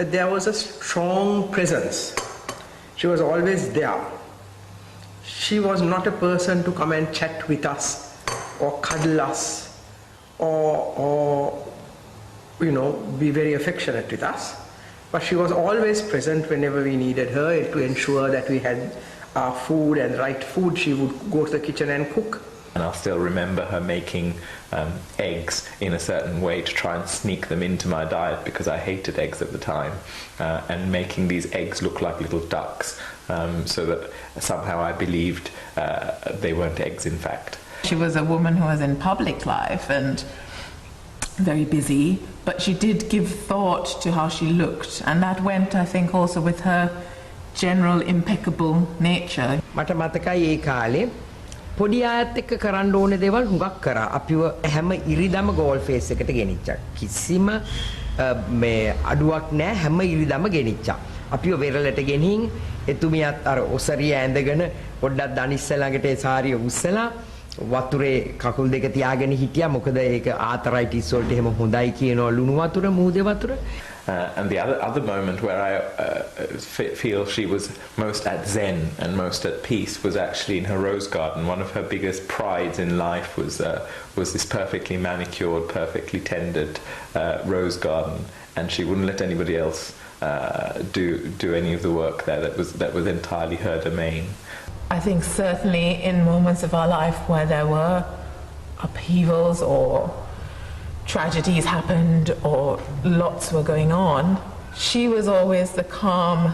that there was a strong presence. She was always there. She was not a person to come and chat with us or cuddle us or be very affectionate with us. But she was always present whenever we needed her to ensure that we had our food and right food. She would go to the kitchen and cook. And I'll still remember her making eggs in a certain way to try and sneak them into my diet because I hated eggs at the time, and making these eggs look like little ducks, so that somehow I believed they weren't eggs in fact. She was a woman who was in public life and very busy, but she did give thought to how she looked, and that went, I think, also with her general impeccable nature. මට මතකයි ඒ කාලේ පොඩි ආයත් එක්ක කරන්න ඕනේ දේවල් හුඟක් කරා. අපිව හැම ඉරිදම ගෝල් ෆේස් එකට ගෙනිච්චා. කිසිම මේ අඩුවක් නැහැ, හැම ඉරිදම ගෙනිච්චා. අපිව වෙරළට ගෙනින් එතුමියත් අර ඔසරිය ඇඳගෙන පොඩ්ඩක් දනිස්ස ළඟට ඒ සාරිය උස්සලා වතුරේ කකුල් දෙක තියාගෙන හිටියා. මොකද ඒක ආතරයිටිස් වලට එහෙම හොඳයි කියනවා ලුණු වතුර, මූදේ වතුර. And the other moment where I feel she was most at zen and most at peace was actually in her rose garden. One of her biggest prides in life was this perfectly manicured, perfectly tended rose garden, and she wouldn't let anybody else do any of the work there. That was entirely her domain. I think certainly in moments of our life where there were upheavals or tragedies happened or lots were going on, she was always the calm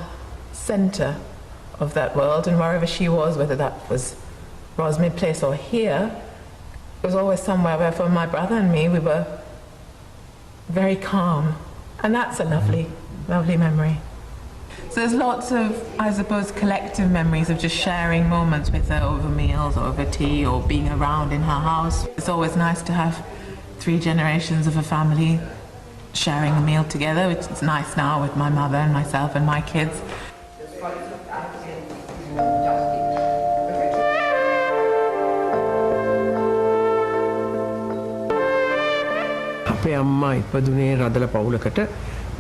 center of that world, and wherever she was, whether that was Rosemead Place or here, it was always somewhere where for my brother and me we were very calm, and that's a lovely memory. So there's lots of, I suppose, collective memories of just sharing moments with her over meals or over tea or being around in her house. It's always nice to have 3 generations of a family sharing a meal together, which is nice now with my mother and myself and my kids. අපේ අම්මා ඉපදුනේ රදල පවුලකට,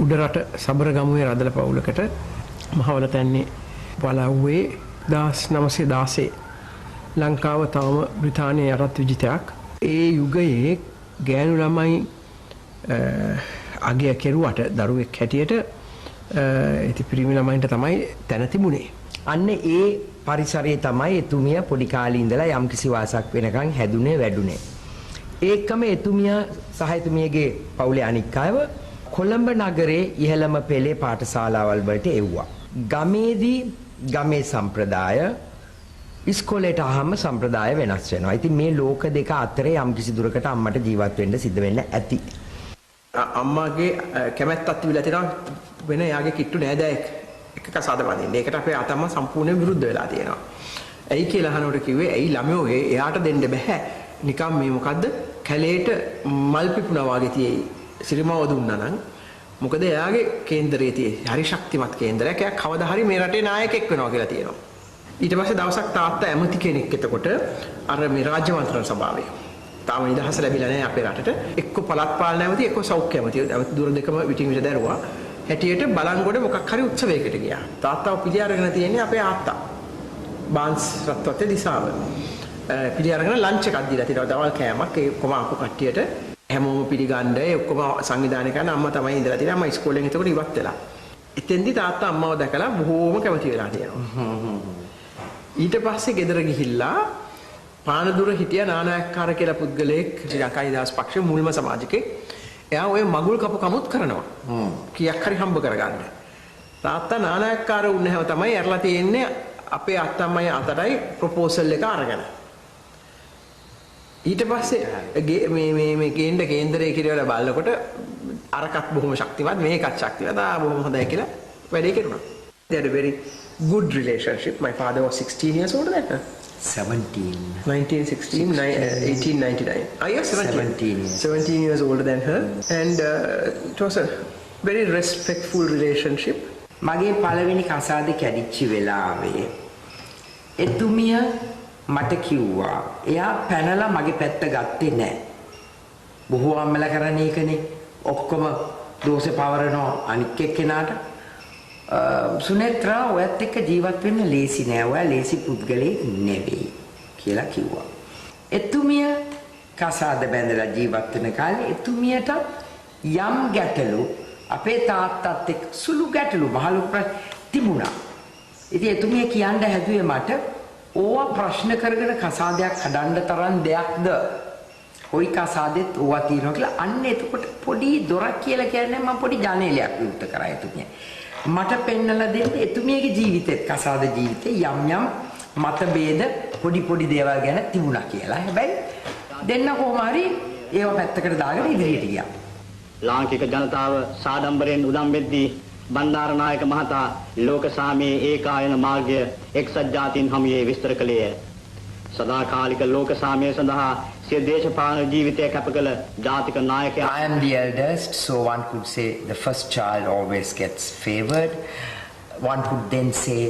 උඩරට සබරගමුවේ රදල පවුලකට, මහවලතැන්නේ පළව්වේ 1916 ලංකාව තවම බ්‍රිතාන්‍යයේ යටත් විජිතයක්. ඒ යුගයේ ගෑනු ළමයි අගය කෙරුවට දරුවෙක් හැටියට ඉති පිරිමි ළමයින්ට තමයි තැන තිබුණේ. අන්න ඒ පරිසරයේ තමයි එතුමිය පොඩි කාලේ ඉඳලා යම්කිසි වාසයක් වෙනකන් හැදුනේ වැඩුනේ. ඒකම එතුමිය සහ එතුමියගේ පවුලේ අනික් අයව කොළඹ නගරේ ඉහළම පෙළේ පාඨශාලාවල් වලට එව්වා. ගමේදී ගමේ සම්ප්‍රදාය ඉස්කෝලේට ආවම සම්ප්‍රදාය වෙනස් වෙනවා. ඉතින් මේ ලෝක දෙක අතරේ යම්කිසි දුරකට අම්මට ජීවත් වෙන්න සිද්ධ වෙන්න ඇති. අම්මාගේ කැමැත්තක් තිබිලා තියෙනවා වෙන යාගේ කිට්ටු නෑදෑයෙක් එක කසාද බඳින්න. ඒකට අපේ අතම්මා සම්පූර්ණයෙන් විරුද්ධ වෙලා තියෙනවා. ඇයි කියලා අහනකොට කිව්වේ ඇයි ළමයෝ එයාට දෙන්න බෑ. නිකම් මේ මොකද්ද කැලේට මල් පිපුණා වගේ තියෙයි. සිරිමාව දුන්නා නම් මොකද එයාගේ කේන්දරයේ තියෙයි හරි ශක්තිමත් කේන්දරයක්. එයා කවදා හරි මේ රටේ නායකයෙක් වෙනවා කියලා තියෙනවා. ඊට පස්සේ දවසක් තාත්තා ඇමති කෙනෙක් එතකොට අර මේ රාජ්‍ය මන්ත්‍රණ සභාවේ තාම නිදහස ලැබිලා නැහැ අපේ රටට. එක්ක පළාත් පාලන ඇමති එක්ක සෞඛ්‍ය ඇමති දුර දෙකම විටින් විට දැරුවා. හැටියට බලංගොඩ මොකක් හරි උත්සවයකට ගියා. තාත්තාව පිළි අරගෙන තියෙන්නේ අපේ ආත්තා. බාන්ස් රත්වත්තේ දිසාව. පිළි අරගෙන ලන්ච් එකක් දීලා තියෙනවා. දවල් කෑමක් ඒ ඔක්කොම ආපු කට්ටියට හැමෝම පිළිගන්න ඒ ඔක්කොම සංවිධානය කරන අම්මා තමයි ඉඳලා තියෙන්නේ. අම්මා ඉස්කෝලෙන් එතකොට ඉවත් වෙලා. එතෙන්දි තාත්තා අම්මව දැකලා බොහෝම කැමති වෙලා තියෙනවා. ඊට පස්සේ ගෙදර ගිහිල්ලා පානදුර හිටිය නානායක්කාර කියලා පුද්ගලයෙක් ශ්‍රී ලංකා නිදහස් පක්ෂයේ මුල්ම සමාජිකයෙක්. එයා ඔය මගුල් කපු කමුත් කරනවා. කීයක් හරි හම්බ කරගන්න. තාත්තා නානායක්කාර වුණ හැම තමයි ඇරලා තියෙන්නේ අපේ අත්තම්මයි අතටයි ප්‍රොපෝසල් එක අරගෙන. ඊට පස්සේ මේ කේන්දරයේ කියලා බලනකොට අරකට බොහොම ශක්තිමත් මේකත් ශක්තිමත් බොහොම හොඳයි කියලා වැඩේ කෙරුණා. They had a very good relationship. My father was 16 years old then. 17. 1916, 1899. I was 17. 17 years older than her. And it was a very respectful relationship. මගේ පළවෙනි කසාදේ කැඩිච්ච වෙලාවේ එතුමිය මට කිව්වා එයා පැනලා මගේ පැත්ත ගත්තේ නැහැ. බොහෝ අම්මලා කරන්නේ ඒකනේ. ඔක්කොම දෝෂේ පවරනවා අනික් එක්කෙනාට. සුනේත්‍රා ඔයත් එක්ක ජීවත් වෙන්න ලේසි නෑ. ඔයා ලේසි පුද්ගලයෙක් නෙවෙයි කියලා කිව්වා. එතුමිය කසාද බැඳලා ජීවත් වෙන කාලේ එතුමියට යම් ගැටලු අපේ තාත්තත් එක්ක සුළු ගැටලු මහලු තිබුණා. ඉතින් එතුමිය කියන්න හැදුවේ මට ඕවා ප්‍රශ්න කරගෙන කසාදයක් හදන්න තරම් දෙයක්ද? කොයි කසාදෙත් ඕවා තියෙනවා කියලා. අන්න එතකොට පොඩි දොරක් කියලා කියන්නේ මම පොඩි ජනේලයක් විවෘත කරා එතුමිය. මට පෙන්නලා දෙන්න එතුමියගේ ජීවිතෙත් කසාද ජීවිතේ යම් මතභේද පොඩි දේවල් ගැන තිබුණා කියලා. හැබැයි දෙන්න කොහොම හරි ඒව පැත්තකට දාගෙන ඉදිරියට ගියා. ලාංකික ජනතාව සාඩම්බරෙන් උදම් වෙද්දී බණ්ඩාරනායක මහතා ලෝක සාමයේ ඒකායන මාර්ගය එක්සත් ජාතීන් හමුවේ විස්තර කළේය. සදාකාලික ලෝක සාමය සඳහා සිය දේශපාලන ජීවිතය කැප කළ ජාතික නායකයා. I am the eldest, so one could say the first child always gets favored. One could then say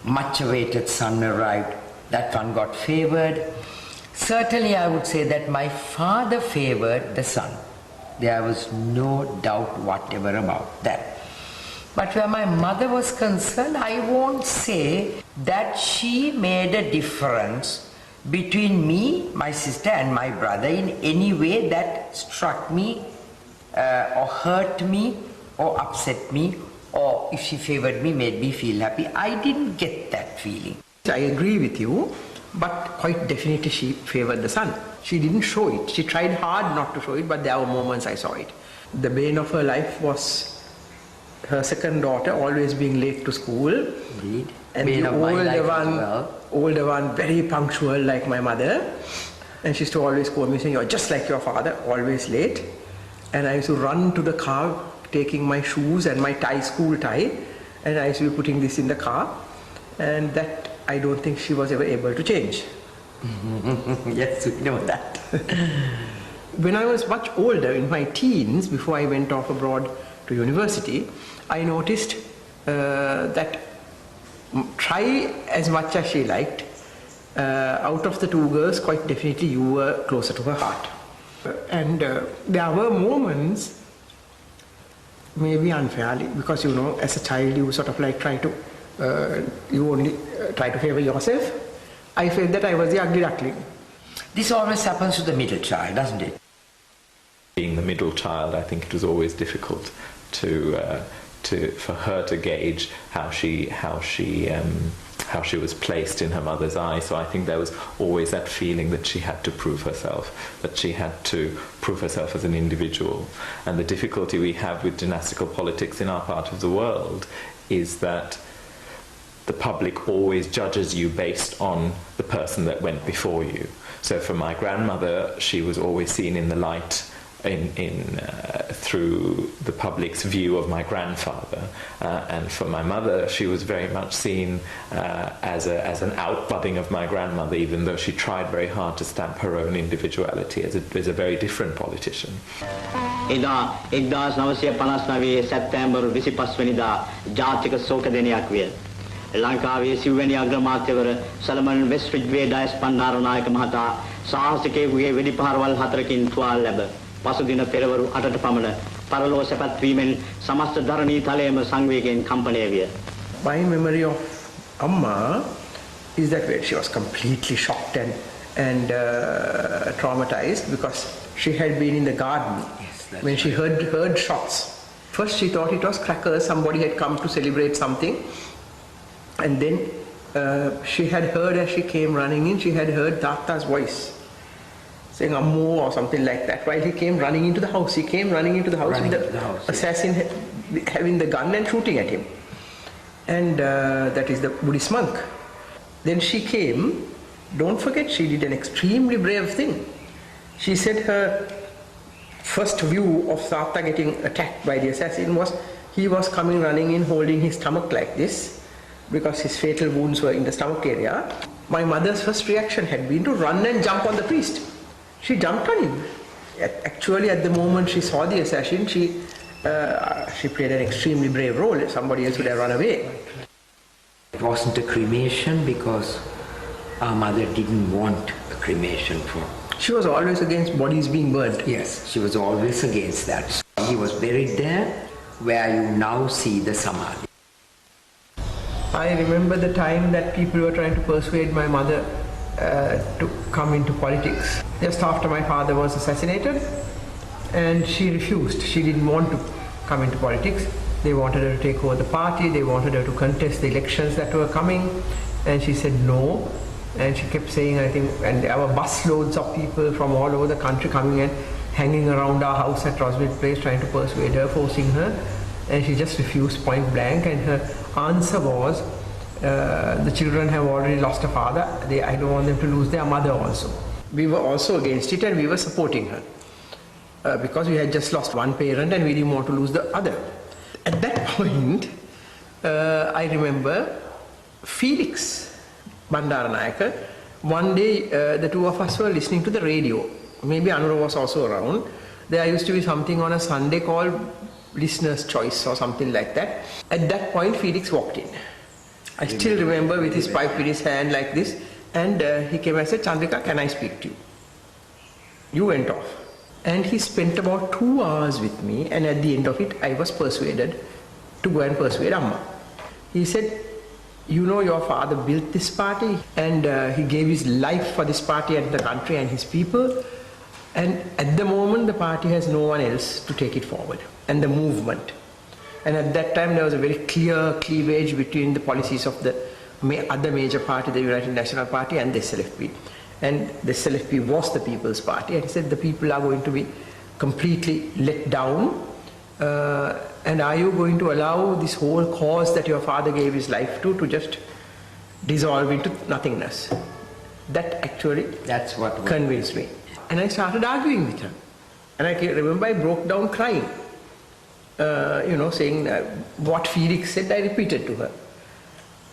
much awaited son arrived, that one got favored. Certainly I would say that my father favored the son. There was no doubt whatever about that. But where my mother was concerned, I won't say that she made a difference between me, my sister and my brother in any way that struck me or hurt me or upset me, or if she favored me, made me feel happy. I didn't get that feeling. I agree with you, but quite definitely she favored the son. She didn't show it. She tried hard not to show it, but there were moments I saw it. The bane of her life was her second daughter always being late to school. Indeed. And Bane the of my life as well. older one very punctual like my mother. And she used to always call me saying, "You're just like your father, always late." And I used to run to the car taking my shoes and my tie, school tie, and I used to be putting this in the car. And that I don't think she was ever able to change. Yes, we know that. When I was much older, in my teens, before I went off abroad to university, I noticed that try as much as she liked, out of the two girls, quite definitely you were closer to her heart. And there were moments, maybe unfairly, because you know, as a child you sort of like try to, you only try to favor yourself. I felt that I was the ugly duckling. This always happens to the middle child, doesn't it? Being the middle child, I think it was always difficult for her to gauge how she was placed in her mother's eyes. So I think there was always that feeling that she had to prove herself, that she had to prove herself as an individual. And the difficulty we have with dynastical politics in our part of the world is that the public always judges you based on the person that went before you. So for my grandmother, she was always seen in the light through the public's view of my grandfather, and for my mother, she was very much seen as an outbudding of my grandmother, even though she tried very hard to stamp her own individuality as a very different politician. එදා 1959 සැප්තැම්බර් 25 වෙනිදා ජාතික ශෝක දිනයක් විය. ලංකාවේ සිව්වැනි අග්‍රාමාත්‍යවර සලමන් වෙස්ට්‍රිජ්වේ ඩයස් බණ්ඩාරනායක මහතා සාහසිකයෙකුගේ වෙඩිපහරවල් 4කින් තුවාල ලැබ පසුදින පෙරවරු 8ට පමණ පරලෝක සැපත් වීමෙන් සමස්ත ධරණී තලයේම සංවේගයෙන් කම්පණය විය. My memory of Amma is that she was completely shocked and traumatized because she had been in the garden when she heard shots. First she thought it was crackers, somebody had come to celebrate something, and then she had heard, as she came running in, she had heard Datta's voice saying Ammo or something like that. While he came running into the house, he came running into the house with the assassin having the gun and shooting at him. And that is the Buddhist monk. Then she came. Don't forget, she did an extremely brave thing. She said her first view of Datta getting attacked by the assassin was he was coming running in holding his stomach like this because his fatal wounds were in the stomach area. My mother's first reaction had been to run and jump on the priest. She jumped on him. Actually, at the moment she saw the assassin, she played an extremely brave role. Somebody else would have run away. It wasn't a cremation because our mother didn't want a cremation for. She was always against bodies being burnt. Yes, she was always against that. He was buried there where you now see the Samadhi. I remember the time that people were trying to persuade my mother to come into politics. Just after my father was assassinated, and she refused. She didn't want to come into politics. They wanted her to take over the party, they wanted her to contest the elections that were coming, and she said no. And she kept saying, I think, and there were busloads of people from all over the country coming and hanging around our house at Roswell Place trying to persuade her, forcing her, and she just refused point blank. And her answer was, the children have already lost a father, I don't want them to lose their mother also. We were also against it, and we were supporting her because we had just lost one parent and we didn't want to lose the other. At that point, I remember Felix Bandaranaike, one day the two of us were listening to the radio. Maybe Anura was also around. There used to be something on a Sunday called Listener's Choice or something like that. At that point, Felix walked in. I still remember with his pipe in his hand like this, and he came and said, Chandrika, can I speak to you? You went off. And he spent about 2 hours with me, and at the end of it, I was persuaded to go and persuade Amma. He said, you know, your father built this party, and he gave his life for this party and the country and his people, and at the moment the party has no one else to take it forward, and the movement. And at that time there was a very clear cleavage between the policies of the other major party, the United National Party, and the SLFP. And the SLFP was the People's Party, and he said the people are going to be completely let down, and are you going to allow this whole cause that your father gave his life to just dissolve into nothingness? That actually convinced me. And I started arguing with her. And I remember I broke down crying, saying what Felix said, I repeated to her.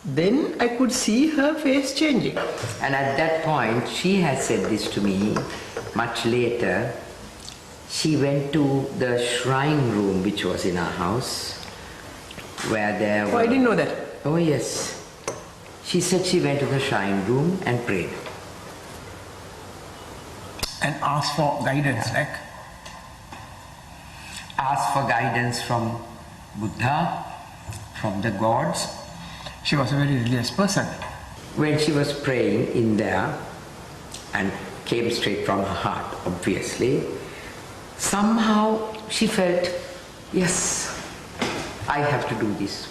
Then I could see her face changing. And at that point, she had said this to me much later. She went to the shrine room which was in our house, where there were... Oh, I didn't know that. Oh, yes. She said she went to the shrine room and prayed. And asked for guidance, like? Asked for guidance from Buddha, from the gods. She was a very religious person. When she was praying in there, and came straight from her heart, obviously, somehow she felt, yes, I have to do this.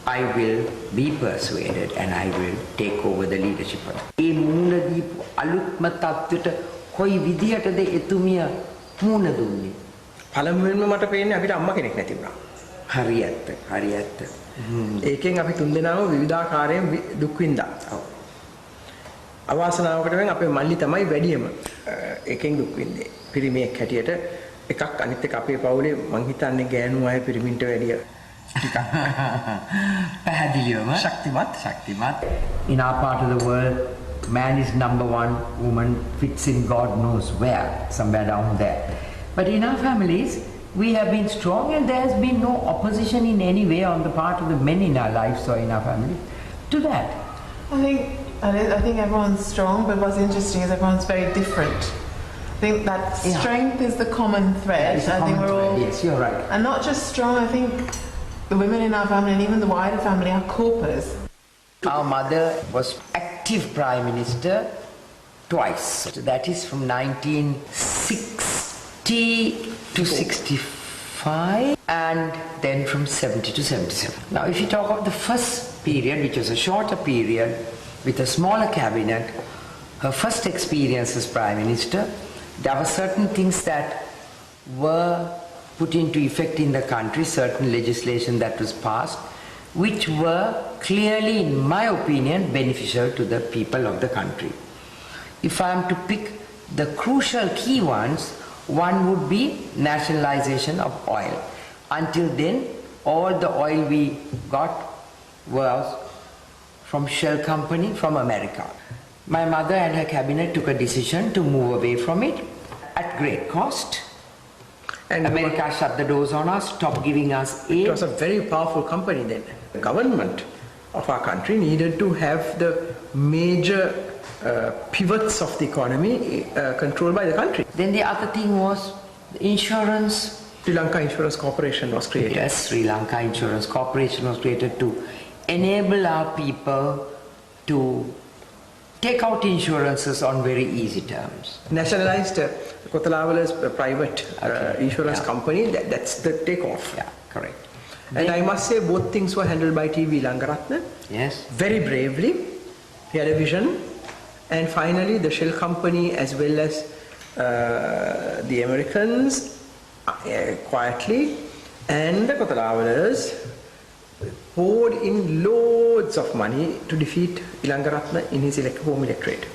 I will be persuaded and I will take over the leadership. ඒ මූණ දීපු අලුත්ම තත්ත්වයට කොයි විදියටද එතුමිය මූණ දුන්නේ? පළමුවෙන්ම මට පේන්නේ අපිට අම්මා කෙනෙක් නැති වුණා. හරියට. ඒකෙන් අපි තුන්දෙනාම විවිධාකාරයෙන් දුක් විඳා. අවාසනාවකට වෙන අපේ මල්ලි තමයි වැඩියම ඒකෙන් දුක් විඳේ. පිරිමියෙක් හැටියට එකක් අනිත් එක අපේ පවුලේ මං හිතන්නේ ගෑනු අය පිරිමින්ට වැඩිය පැහැදිලිවම ශක්තිමත්. In our part of the world, man is number one, woman fits in God knows where, somewhere down there. But in our families, we have been strong, and there has been no opposition in any way on the part of the men in our lives or in our family to that. I think everyone's strong, but what's interesting is everyone's very different. I think that strength is the common thread. I think we're all... Yes, you're right. And not just strong, I think the women in our family and even the wider family are corpers. Our mother was active Prime Minister twice. That is from 1960 to 65 and then from 70 to 77. Now if you talk of the first period, which was a shorter period with a smaller cabinet, her first experience as Prime Minister, there were certain things that were put into effect in the country, certain legislation that was passed, which were clearly, in my opinion, beneficial to the people of the country. If I am to pick the crucial key ones, one would be nationalization of oil. Until then, all the oil we got was from Shell Company from America. My mother and her cabinet took a decision to move away from it at great cost. And America shut the doors on us, stopped giving us aid. It was a very powerful company then. The government of our country needed to have the major pivots of the economy controlled by the country. Then the other thing was the insurance Sri Lanka Insurance Corporation was created. Yes, Sri Lanka Insurance Corporation was created to enable our people to take out insurances on very easy terms. Nationalized Kotalawala's private insurance company, that's the takeoff. Yeah, correct. And I must say both things were handled by T.V. Langaratne. Yes. Very bravely. He had a vision. And finally the Shell company as well as the Americans quietly and the Kotalawalas poured in loads of money to defeat Ilangaratne in his home electorate.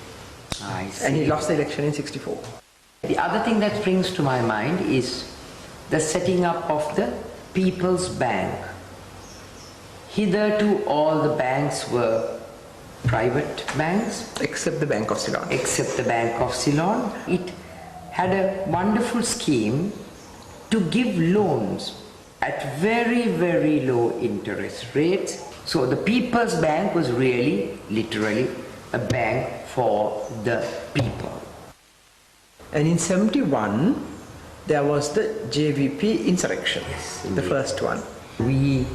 I see. And he lost the election in 1964. The other thing that springs to my mind is the setting up of the People's Bank. Hitherto all the banks were private banks. Except the Bank of Ceylon. Except the Bank of Ceylon. It had a wonderful scheme to give loans at very, very low interest rates. So the People's Bank was really, literally, a bank for the people. And in 1971, there was the JVP insurrection, Yes, the first one. We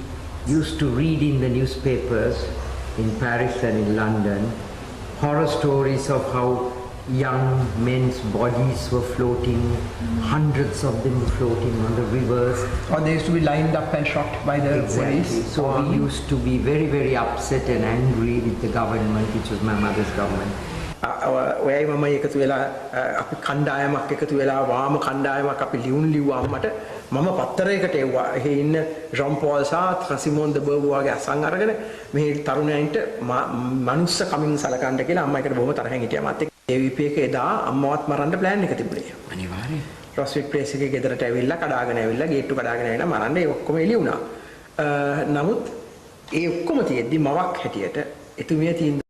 used to read in the newspapers in Paris and in London horror stories of how young men's bodies were floating, hundreds of them were floating on the rivers. Or they used to be lined up and shot by the police. So we used to be very, very upset and angry with the government, which was my mother's government. ඔයයි මම එකතු වෙලා අපි කණ්ඩායමක් එකතු වෙලා වාම කණ්ඩායමක් අපි ලියුම් ලිව්වාමට මම පත්තරයකට එව්වා. එහෙ ඉන්න ජොන් පෝල් සහ සිමෝන් ද බර්ග් වගේ අසං අරගෙන මේ තරුණයන්ට මනුස්ස කමින් සලකන්න කියලා අම්මා එකට බොහොම තරහින් හිටියා. මාත් එක්ක AVP එක එදා අම්මවත් මරන්න ප්ලෑන් එක තිබුණේ. අනිවාර්යයෙන්. රොස්වික් ප්ලේස් එකේ ගෙදරට ඇවිල්ලා කඩාගෙන ඇවිල්ලා ගේට්ටු කඩාගෙන ඇවිල්ලා මරන්න ඒ ඔක්කොම එළි වුණා. නමුත් ඒ ඔක්කොම තියෙද්දි මවක් හැටියට එතුමිය තීන්දුව